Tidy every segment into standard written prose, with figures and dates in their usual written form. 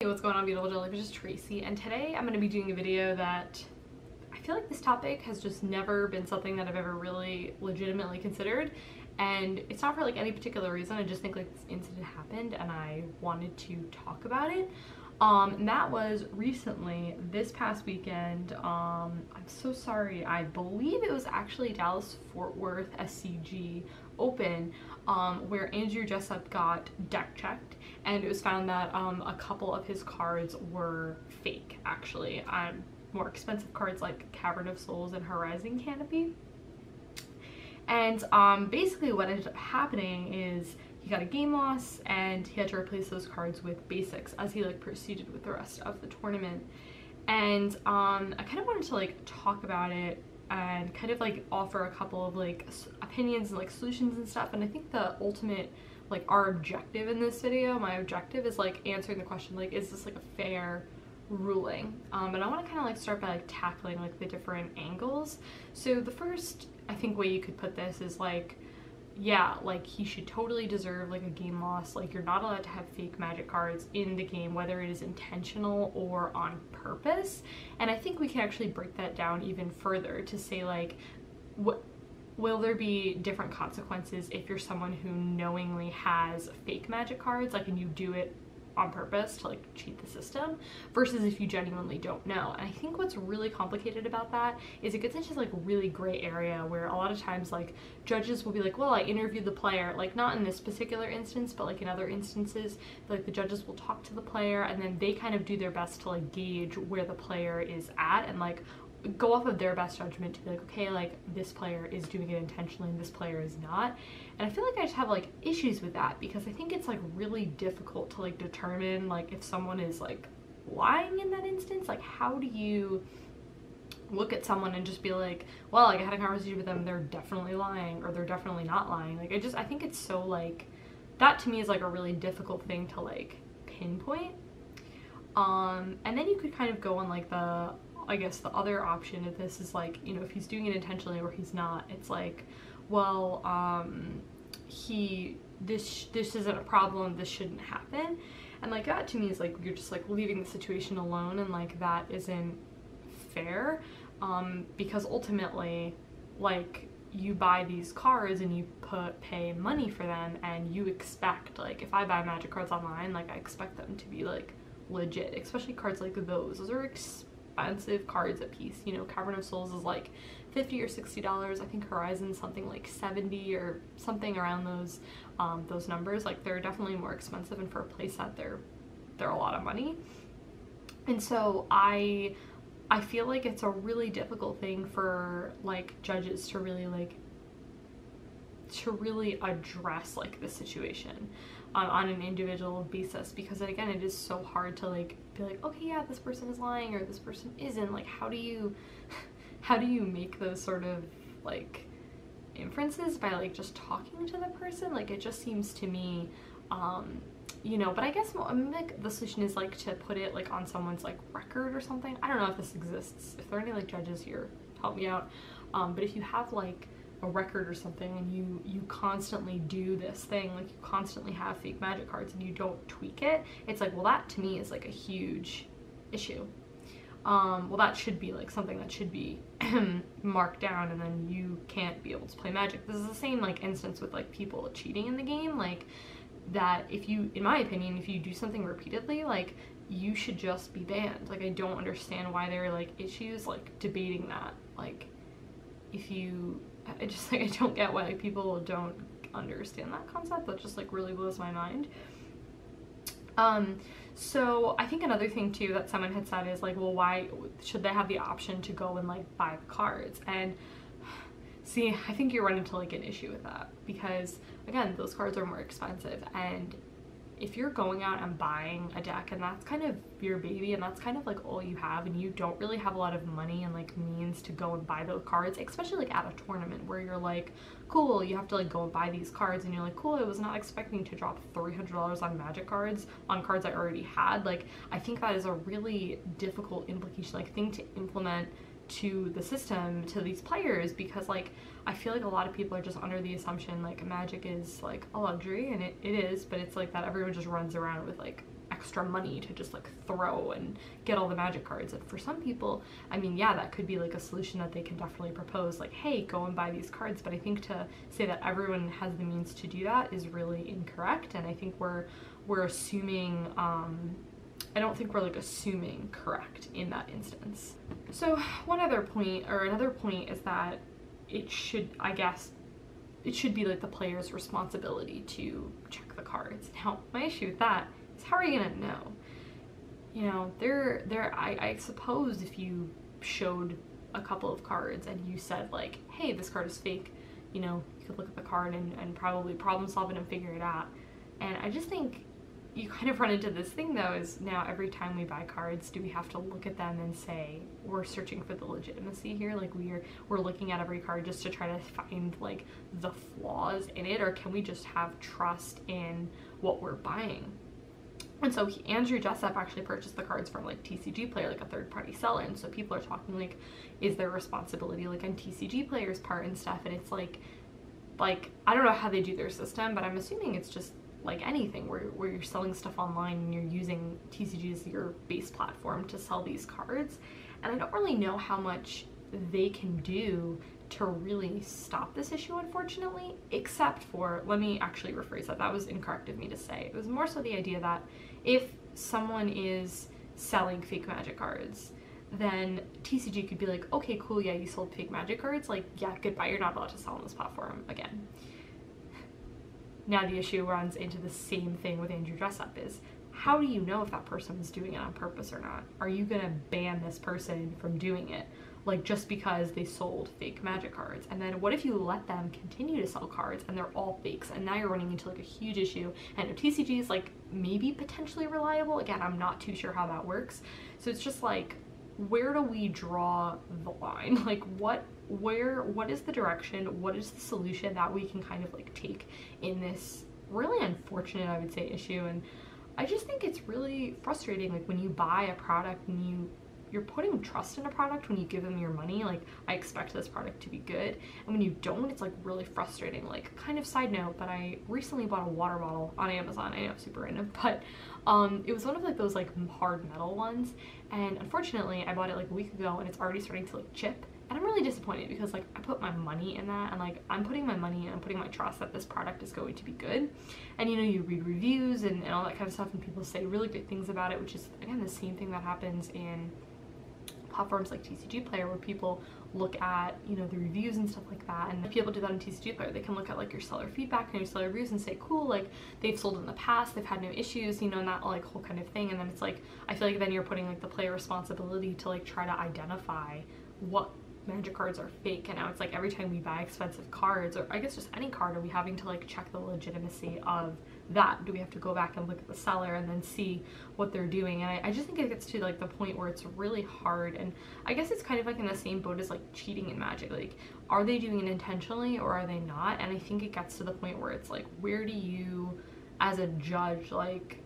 Hey, what's going on, beautiful Jellyfish? It's Tracy, and today I'm going to be doing a video that I feel like this topic has just never been something that I've ever really legitimately considered, and it's not for like any particular reason. I just think like this incident happened and I wanted to talk about it. And that was recently, this past weekend. I'm so sorry, I believe it was actually Dallas-Fort Worth SCG Open, where Andrew Jessup got deck checked, and it was found that a couple of his cards were fake, actually. More expensive cards like Cavern of Souls and Horizon Canopy. And basically what ended up happening is he got a game loss and he had to replace those cards with basics as he like proceeded with the rest of the tournament. And I kind of wanted to like talk about it and kind of like offer a couple of like opinions and like solutions and stuff. And I think the ultimate, like, our objective in this video, my objective is like answering the question, like, is this like a fair ruling? But I want to kind of like start by like tackling like the different angles. So the first, I think, way you could put this is like, yeah, like he should totally deserve like a game loss. Like, you're not allowed to have fake magic cards in the game, whether it is intentional or on purpose. And I think we can actually break that down even further to say like, will there be different consequences if you're someone who knowingly has fake magic cards, like, and you do it on purpose to like cheat the system, versus if you genuinely don't know. And I think what's really complicated about that is it gets into like a really gray area where a lot of times like judges will be like, well, I interviewed the player, like not in this particular instance, but like in other instances, like the judges will talk to the player and then they kind of do their best to like gauge where the player is at and like go off of their best judgment to be like, okay, like this player is doing it intentionally and this player is not. And I feel like I just have like issues with that because I think it's like really difficult to like determine like if someone is like lying in that instance. Like, how do you look at someone and just be like, well, like I had a conversation with them, they're definitely lying or they're definitely not lying? Like, I think it's so like, that to me is like a really difficult thing to like pinpoint. And then you could kind of go on like I guess the other option of this is like, you know, if he's doing it intentionally or he's not, it's like, well, this isn't a problem, this shouldn't happen. And like that to me is like, you're just like leaving the situation alone, and like that isn't fair, because ultimately like you buy these cards and you pay money for them, and you expect, like, if I buy magic cards online, like I expect them to be like legit, especially cards like those are expensive cards a piece. You know, Cavern of Souls is like $50 or $60. I think Horizon's something like 70 or something around those numbers. Like, they're definitely more expensive, and for a playset they're a lot of money. And so I feel like it's a really difficult thing for like judges to really address like the situation on an individual basis, because again, it is so hard to like be like, okay, yeah, this person is lying or this person isn't. Like, how do you make those sort of like inferences by like just talking to the person? Like, it just seems to me, you know, but I guess like the solution is like to put it like on someone's like record or something. I don't know if this exists. If there are any like judges here, help me out. But if you have like a record or something and you constantly do this thing, like you constantly have fake magic cards and you don't tweak it, it's like, well, that to me is like a huge issue. Well, that should be like something that should be marked down, and then you can't be able to play Magic. This is the same like instance with like people cheating in the game, like that if you, in my opinion, if you do something repeatedly, like you should just be banned. Like, I don't understand why there are like issues like debating that. Like, if you, I just like, I don't get why like people don't understand that concept. That just like really blows my mind. So I think another thing too that someone had said is like, well, why should they have the option to go and like buy the cards? And see, I think you run into like an issue with that, because again, those cards are more expensive, and if you're going out and buying a deck and that's kind of your baby and that's kind of like all you have, and you don't really have a lot of money and like means to go and buy those cards, especially like at a tournament where you're like, cool, you have to like go and buy these cards, and you're like, cool, I was not expecting to drop $300 on magic cards on cards I already had. Like, I think that is a really difficult implication, like thing to implement to the system, to these players, because like I feel like a lot of people are just under the assumption like Magic is like a luxury, and it is, but it's like that everyone just runs around with like extra money to just like throw and get all the magic cards. And for some people, I mean, yeah, that could be like a solution that they can definitely propose, like, hey, go and buy these cards. But I think to say that everyone has the means to do that is really incorrect. And I think we're assuming, I don't think we're like assuming correct in that instance. So one other point, or another point, is that it should, I guess, it should be like the player's responsibility to check the cards. Now, my issue with that is, how are you gonna know? You know, I suppose if you showed a couple of cards and you said like, hey, this card is fake, you know, you could look at the card and probably problem solve it and figure it out. And I just think you kind of run into this thing though, is now every time we buy cards, do we have to look at them and say we're searching for the legitimacy here? Like we're looking at every card just to try to find like the flaws in it, or can we just have trust in what we're buying? And so Andrew Jessup actually purchased the cards from like TCG Player, like a third-party seller, and so people are talking like, is there responsibility like on TCG Player's part and stuff? And it's like I don't know how they do their system, but I'm assuming it's just like anything where you're selling stuff online and you're using TCG as your base platform to sell these cards. And I don't really know how much they can do to really stop this issue, unfortunately, except for, let me actually rephrase that. That was incorrect of me to say. It was more so the idea that if someone is selling fake magic cards, then TCG could be like, okay, cool, yeah, you sold fake magic cards, like, yeah, goodbye, you're not allowed to sell on this platform again. Now the issue runs into the same thing with Andrew Jessup, is how do you know if that person is doing it on purpose or not? Are you gonna ban this person from doing it, like just because they sold fake magic cards? And then what if you let them continue to sell cards and they're all fakes, and now you're running into like a huge issue? And if TCG is like maybe potentially reliable, again, I'm not too sure how that works. So it's just like, where do we draw the line? Like what is the direction? What is the solution that we can kind of like take in this really unfortunate, I would say, issue? And I just think it's really frustrating, like when you buy a product and you're putting trust in a product when you give them your money. Like, I expect this product to be good, and when you don't, it's like really frustrating. Like, kind of side note, but I recently bought a water bottle on Amazon. I know, super random, but it was one of like those like hard metal ones, and unfortunately I bought it like a week ago and it's already starting to like chip. And I'm really disappointed because like I put my money in that, and like I'm putting my money and I'm putting my trust that this product is going to be good. And you know, you read reviews and all that kind of stuff, and people say really good things about it, which is again the same thing that happens in platforms like TCG Player, where people look at, you know, the reviews and stuff like that. And if people do that on TCG Player, they can look at like your seller feedback and your seller reviews and say, cool, like they've sold in the past, they've had no issues, you know, and that like whole kind of thing. And then it's like, I feel like then you're putting like the player responsibility to like try to identify what magic cards are fake. And now it's like every time we buy expensive cards, or I guess just any card, are we having to like check the legitimacy of that? Do we have to go back and look at the seller and then see what they're doing? And I just think it gets to like the point where it's really hard. And I guess it's kind of like in the same boat as like cheating in Magic. Like, are they doing it intentionally or are they not? And I think it gets to the point where it's like, where do you as a judge, like,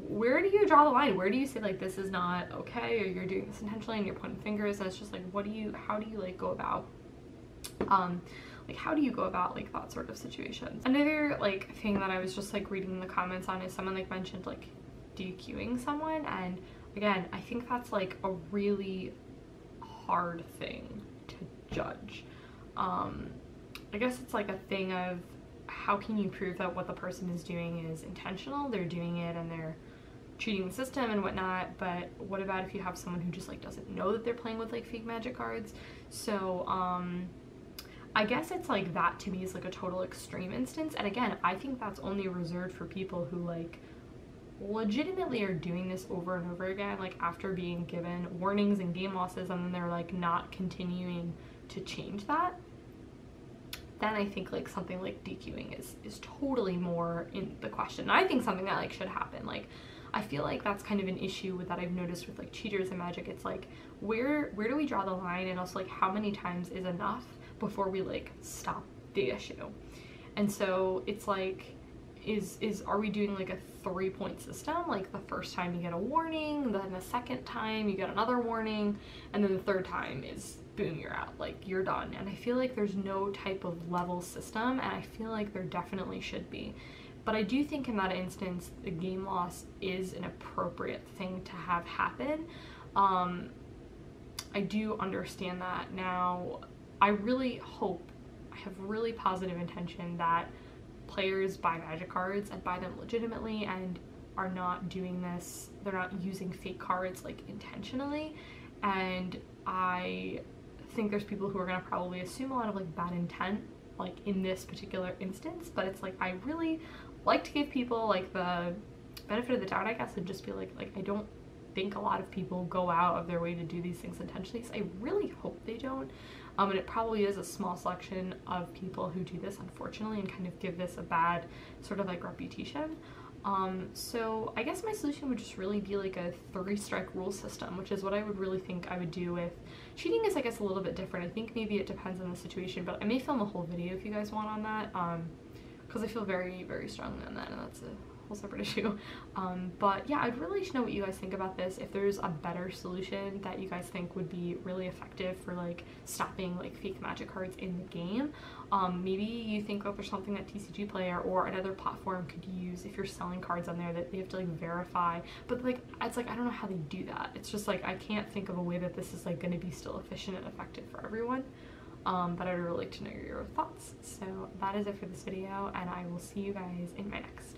where do you draw the line? Where do you say like, this is not okay, or you're doing this intentionally and you're pointing fingers? And it's just like, how do you like go about like, how do you go about like that sort of situations? Another like thing that I was just like reading the comments on is someone like mentioned like DQueuing someone, and again, I think that's like a really hard thing to judge. I guess it's like a thing of, how can you prove that what the person is doing is intentional? They're doing it and they're cheating the system and whatnot, but what about if you have someone who just like doesn't know that they're playing with like fake magic cards? So I guess it's like, that to me is like a total extreme instance. And again, I think that's only reserved for people who like legitimately are doing this over and over again, like after being given warnings and game losses, and then they're like not continuing to change that. Then I think like something like DQueuing is totally more in the question. And I think something that like should happen. Like, I feel like that's kind of an issue that I've noticed with like cheaters in Magic. It's like, where do we draw the line? And also like, how many times is enough before we like stop the issue? And so it's like, are we doing like a 3-point system? Like, the first time you get a warning, then the second time you get another warning, and then the third time is boom, you're out, like you're done. And I feel like there's no type of level system, and I feel like there definitely should be. But I do think in that instance, the game loss is an appropriate thing to have happen. I do understand that. Now, I really hope, I have really positive intention that players buy Magic cards and buy them legitimately and are not doing this, they're not using fake cards like intentionally. And I think there's people who are gonna probably assume a lot of like bad intent like in this particular instance, but it's like I really like to give people like the benefit of the doubt, I guess, and just be like I don't think a lot of people go out of their way to do these things intentionally, so I really hope they don't. And it probably is a small selection of people who do this, unfortunately, and kind of give this a bad sort of like reputation. So I guess my solution would just really be like a 3-strike rule system, which is what I would really think I would do with cheating. Is I guess a little bit different. I think maybe it depends on the situation, but I may film a whole video if you guys want on that, because I feel very, very strongly on that, and that's a whole separate issue. But yeah, I'd really like to know what you guys think about this. If there's a better solution that you guys think would be really effective for like stopping like fake Magic cards in the game. Maybe you think that there's something that TCG Player or another platform could use if you're selling cards on there that they have to like verify, but like it's like I don't know how they do that. It's just like I can't think of a way that this is like going to be still efficient and effective for everyone. But I'd really like to know your thoughts. So that is it for this video, and I will see you guys in my next.